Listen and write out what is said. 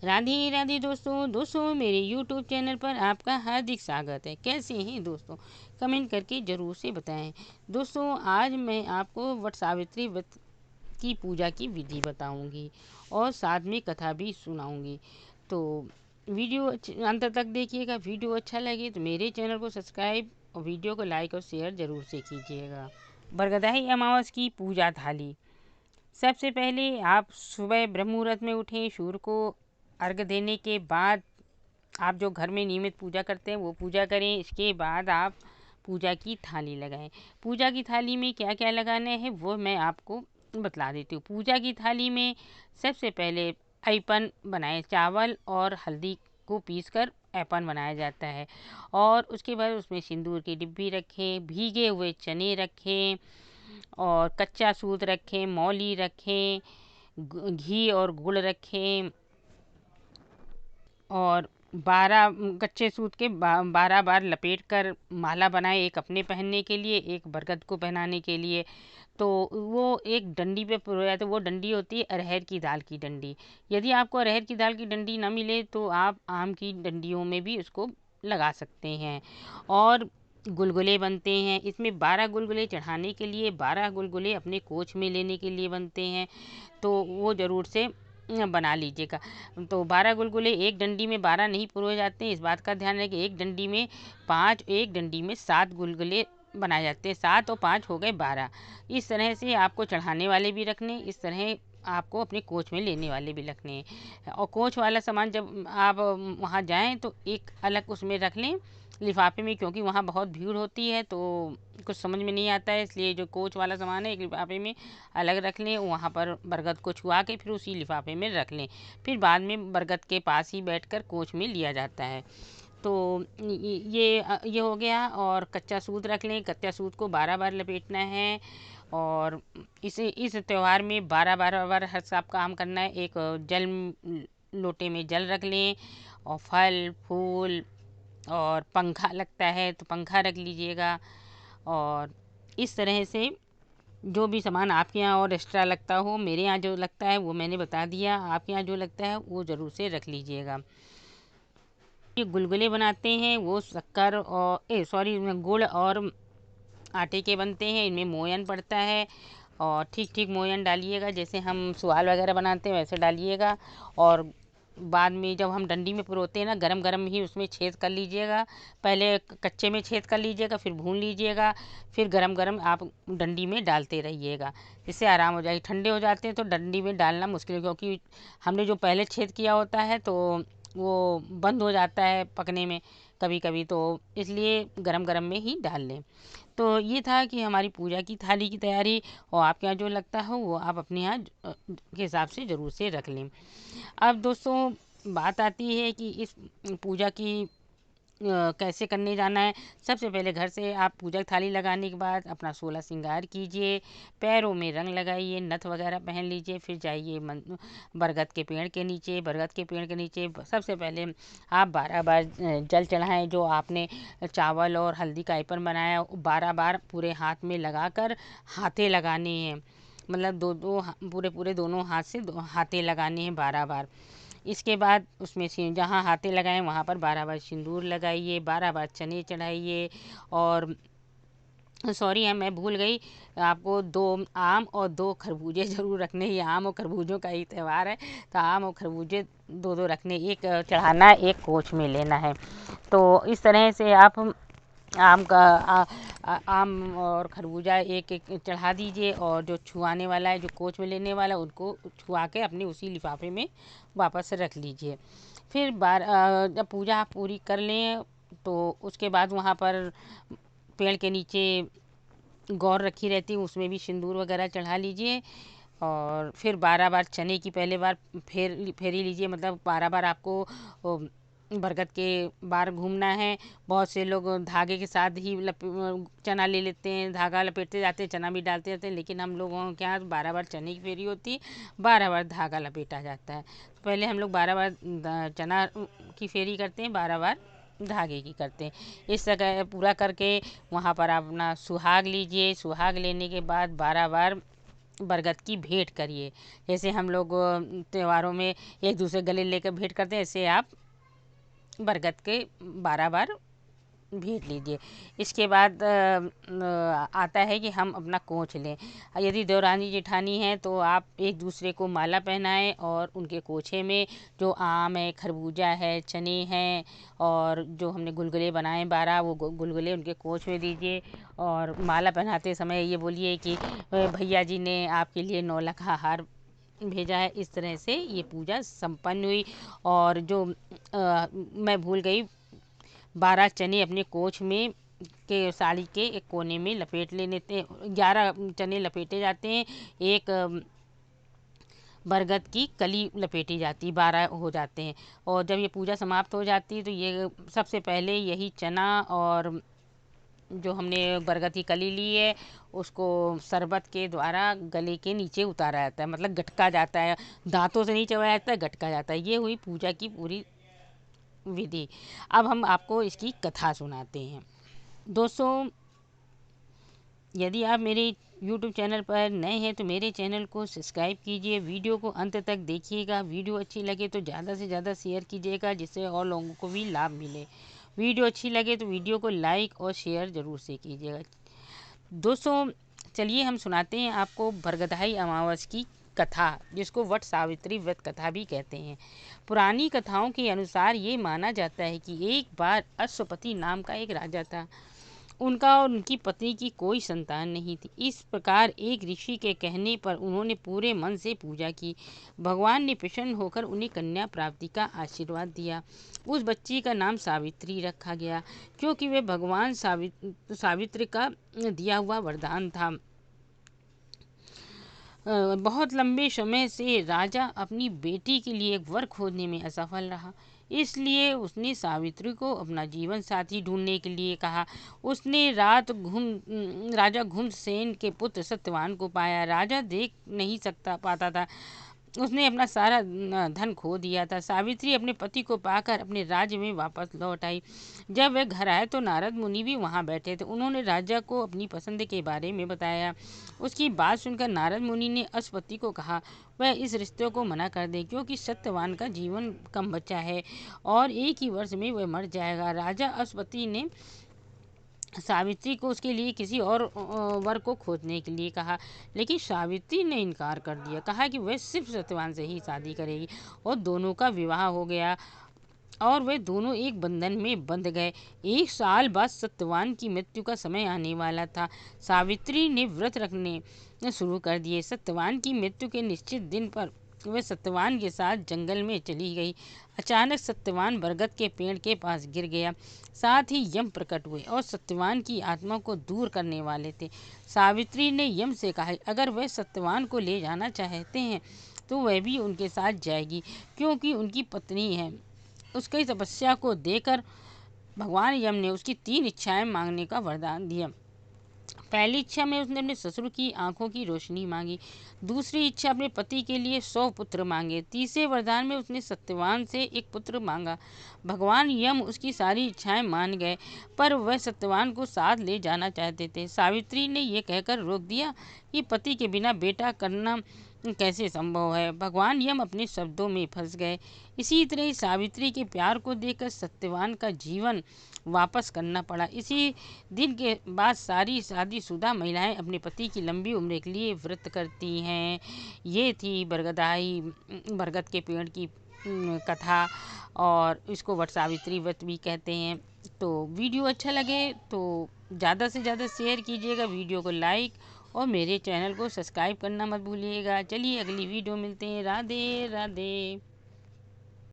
राधे राधे दोस्तों मेरे YouTube channel पर आपका हार्दिक स्वागत है। कैसे हैं दोस्तों? कमेंट करके ज़रूर से बताएं। दोस्तों आज मैं आपको वट सावित्री व्रत की पूजा की विधि बताऊंगी और साथ में कथा भी सुनाऊंगी। तो वीडियो अंत तक देखिएगा। वीडियो अच्छा लगे तो मेरे चैनल को सब्सक्राइब और वीडियो को लाइक और शेयर ज़रूर से कीजिएगा। बरगदाई अमावस की पूजा थाली। सबसे पहले आप सुबह ब्रह्म मुहूर्त में उठें। सूर्य को अर्घ्य देने के बाद आप जो घर में नियमित पूजा करते हैं वो पूजा करें। इसके बाद आप पूजा की थाली लगाएं। पूजा की थाली में क्या क्या लगाना है वो मैं आपको बतला देती हूँ। पूजा की थाली में सबसे पहले ऐपन बनाएं। चावल और हल्दी को पीसकर ऐपन बनाया जाता है और उसके बाद उसमें सिंदूर की डिब्बी रखें, भीगे हुए चने रखें और कच्चा सूत रखें, मौली रखें, घी और गुड़ रखें और 12 कच्चे सूत के 12 बार लपेट कर माला बनाए। एक अपने पहनने के लिए, एक बरगद को पहनाने के लिए। तो वो एक डंडी पे पुरोया तो वो डंडी होती है अरहर की दाल की डंडी। यदि आपको अरहर की दाल की डंडी ना मिले तो आप आम की डंडियों में भी उसको लगा सकते हैं। और गुलगुले बनते हैं। इसमें 12 गुलगुले चढ़ाने के लिए, 12 गुलगुले अपने कोच में लेने के लिए बनते हैं। तो वो ज़रूर से बना लीजिएगा। तो 12 गुलगुले एक डंडी में 12 नहीं पुरोए जाते हैं। इस बात का ध्यान रखें कि एक डंडी में 5, एक डंडी में 7 गुलगुले बनाए जाते हैं। 7 और 5 हो गए 12। इस तरह से आपको चढ़ाने वाले भी रखने, इस तरह आपको अपने कोच में लेने वाले भी रखने हैं। और कोच वाला सामान जब आप वहाँ जाएं तो एक अलग उसमें रख लें लिफाफे में, क्योंकि वहाँ बहुत भीड़ होती है तो कुछ समझ में नहीं आता है। इसलिए जो कोच वाला सामान है एक लिफाफे में अलग रख लें। वहाँ पर बरगद को छुआ के फिर उसी लिफाफे में रख लें। फिर बाद में बरगद के पास ही बैठकर कोच में लिया जाता है। तो ये हो गया। और कच्चा सूत रख लें। कच्चा सूत को 12 बार लपेटना है और इस त्यौहार में 12 बार हर सब काम करना है। एक लोटे में जल रख लें और फल फूल और पंखा लगता है तो पंखा रख लीजिएगा। और इस तरह से जो भी सामान आपके यहाँ और एक्स्ट्रा लगता हो, मेरे यहाँ जो लगता है वो मैंने बता दिया, आपके यहाँ जो लगता है वो ज़रूर से रख लीजिएगा। ये गुलगुले बनाते हैं वो शक्कर और गुड़ और आटे के बनते हैं। इनमें मोयन पड़ता है और ठीक ठीक मोयन डालिएगा। जैसे हम सुहाल वगैरह बनाते हैं वैसे डालिएगा। और बाद में जब हम डंडी में पुरोते हैं ना, गरम गरम ही उसमें छेद कर लीजिएगा। पहले कच्चे में छेद कर लीजिएगा, फिर भून लीजिएगा, फिर गरम गरम आप डंडी में डालते रहिएगा। इससे आराम हो जाएगी। ठंडे हो जाते हैं तो डंडी में डालना मुश्किल है, क्योंकि हमने जो पहले छेद किया होता है तो वो बंद हो जाता है पकने में कभी कभी। तो इसलिए गरम गरम में ही डाल लें। तो ये था कि हमारी पूजा की थाली की तैयारी। और आपके यहाँ जो लगता हो वो आप अपने यहाँ के हिसाब से ज़रूर से रख लें। अब दोस्तों बात आती है कि इस पूजा की कैसे करने जाना है। सबसे पहले घर से आप पूजा की थाली लगाने के बाद अपना 16 श्रृंगार कीजिए, पैरों में रंग लगाइए, नथ वगैरह पहन लीजिए, फिर जाइए बरगद के पेड़ के नीचे। बरगद के पेड़ के नीचे सबसे पहले आप 12 बार जल चढ़ाएं। जो आपने चावल और हल्दी का ऐपन बनाया 12 बार पूरे हाथ में लगाकर हाथे लगाने हैं। मतलब दो दो पूरे पूरे दोनों हाथ से हाथे लगाने हैं 12 बार। इसके बाद उसमें से जहाँ हाथे लगाएं वहाँ पर 12 बार सिंदूर लगाइए, 12 बार चने चढ़ाइए। और मैं भूल गई, आपको 2 आम और 2 खरबूजे ज़रूर रखने। ये आम और खरबूजों का ही त्यौहार है तो आम और खरबूजे 2 रखने। एक चढ़ाना है, एक कोच में लेना है। तो इस तरह से आप आम और खरबूजा एक एक चढ़ा दीजिए और जो छुआने वाला है, जो कोच में लेने वाला है, उनको छुआ के अपने उसी लिफाफे में वापस रख लीजिए। फिर जब पूजा आप पूरी कर लें तो उसके बाद वहाँ पर पेड़ के नीचे गौर रखी रहती है, उसमें भी सिंदूर वगैरह चढ़ा लीजिए। और फिर 12 बार चने की पहले बार फेरी लीजिए। मतलब 12 बार आपको बरगद के बार घूमना है। बहुत से लोग धागे के साथ ही चना ले लेते हैं, धागा लपेटते जाते हैं, चना भी डालते जाते हैं। लेकिन हम लोगों के यहाँ 12 बार चने की फेरी होती है, 12 बार धागा लपेटा जाता है। तो पहले हम लोग 12 बार चना की फेरी करते हैं, 12 बार धागे की करते हैं। इस तरह पूरा करके वहाँ पर आप अपना सुहाग लीजिए। सुहाग लेने के बाद 12 बार बरगद की भेंट करिए। जैसे हम लोग त्योहारों में एक दूसरे गले लेकर भेंट करते हैं, ऐसे आप बरगद के 12 बार भेंट लीजिए। इसके बाद आता है कि हम अपना कोंच लें। यदि देवरानी जेठानी हैं तो आप एक दूसरे को माला पहनाएं और उनके कोछे में जो आम है, खरबूजा है, चने हैं और जो हमने गुलगुले बनाए 12 वो गुलगुले उनके कोंच में दीजिए। और माला पहनाते समय ये बोलिए कि भैया जी ने आपके लिए 9 लखा हार भेजा है। इस तरह से ये पूजा संपन्न हुई। और जो मैं भूल गई, 12 चने अपने कोच में के साड़ी के एक कोने में लपेट लेने थे। 11 चने लपेटे जाते हैं, एक बरगद की कली लपेटी जाती, 12 हो जाते हैं। और जब ये पूजा समाप्त हो जाती है तो ये सबसे पहले यही चना और जो हमने बरगद की कली ली है उसको शरबत के द्वारा गले के नीचे उतारा जाता है, मतलब गटका जाता है, दांतों से नहीं चबाया जाता है, गटका जाता है। ये हुई पूजा की पूरी विधि। अब हम आपको इसकी कथा सुनाते हैं। दोस्तों, यदि आप मेरे YouTube चैनल पर नए हैं तो मेरे चैनल को सब्सक्राइब कीजिए, वीडियो को अंत तक देखिएगा। वीडियो अच्छी लगे तो ज़्यादा से ज़्यादा शेयर कीजिएगा जिससे और लोगों को भी लाभ मिले। वीडियो अच्छी लगे तो वीडियो को लाइक और शेयर ज़रूर से कीजिएगा। दोस्तों, चलिए हम सुनाते हैं आपको बरगदाई अमावस की कथा, जिसको वट सावित्री व्रत कथा भी कहते हैं। पुरानी कथाओं के अनुसार ये माना जाता है कि एक बार अश्वपति नाम का एक राजा था। उनका और उनकी पत्नी की कोई संतान नहीं थी। इस प्रकार एक ऋषि के कहने पर उन्होंने पूरे मन से पूजा की। भगवान ने प्रसन्न होकर उन्हें कन्या प्राप्ति का आशीर्वाद दिया। उस बच्ची का नाम सावित्री रखा गया, क्योंकि वे भगवान सावित्री का दिया हुआ वरदान था। बहुत लंबे समय से राजा अपनी बेटी के लिए एक वर खोजने में असफल रहा, इसलिए उसने सावित्री को अपना जीवन साथी ढूंढने के लिए कहा। उसने राजा घुमसेन के पुत्र सत्यवान को पाया। राजा देख नहीं पाता था, उसने अपना सारा धन खो दिया था। सावित्री अपने पति को पाकर अपने राज्य में वापस लौट आई। जब वह घर आए तो नारद मुनि भी वहां बैठे थे। उन्होंने राजा को अपनी पसंद के बारे में बताया। उसकी बात सुनकर नारद मुनि ने अश्वपति को कहा वह इस रिश्ते को मना कर दे, क्योंकि सत्यवान का जीवन कम बचा है और एक ही वर्ष में वह मर जाएगा। राजा अश्वपति ने सावित्री को उसके लिए किसी और वर को खोजने के लिए कहा, लेकिन सावित्री ने इनकार कर दिया, कहा कि वह सिर्फ सत्यवान से ही शादी करेगी। और दोनों का विवाह हो गया और वे दोनों एक बंधन में बंध गए। 1 साल बाद सत्यवान की मृत्यु का समय आने वाला था। सावित्री ने व्रत रखने शुरू कर दिए। सत्यवान की मृत्यु के निश्चित दिन पर वह सत्यवान के साथ जंगल में चली गई। अचानक सत्यवान बरगद के पेड़ के पास गिर गया। साथ ही यम प्रकट हुए और सत्यवान की आत्मा को दूर करने वाले थे। सावित्री ने यम से कहा अगर वह सत्यवान को ले जाना चाहते हैं तो वह भी उनके साथ जाएगी, क्योंकि उनकी पत्नी है। उसकी तपस्या को देकर भगवान यम ने उसकी 3 इच्छाएं मांगने का वरदान दिया। पहली इच्छा में उसने अपने ससुर की आंखों की रोशनी मांगी। दूसरी इच्छा अपने पति के लिए 100 पुत्र मांगे। तीसरे वरदान में उसने सत्यवान से एक पुत्र मांगा। भगवान यम उसकी सारी इच्छाएं मान गए, पर वह सत्यवान को साथ ले जाना चाहते थे। सावित्री ने यह कहकर रोक दिया कि पति के बिना बेटा करना कैसे संभव है। भगवान यम अपने शब्दों में फंस गए। इसी तरह सावित्री के प्यार को देखकर सत्यवान का जीवन वापस करना पड़ा। इसी दिन के बाद सारी शादीशुदा महिलाएं अपने पति की लंबी उम्र के लिए व्रत करती हैं। ये थी बरगद के पेड़ की कथा, और इसको वट सावित्री व्रत भी कहते हैं। तो वीडियो अच्छा लगे तो ज़्यादा से ज़्यादा शेयर कीजिएगा, वीडियो को लाइक और मेरे चैनल को सब्सक्राइब करना मत भूलिएगा। चलिए अगली वीडियो मिलते हैं। राधे राधे।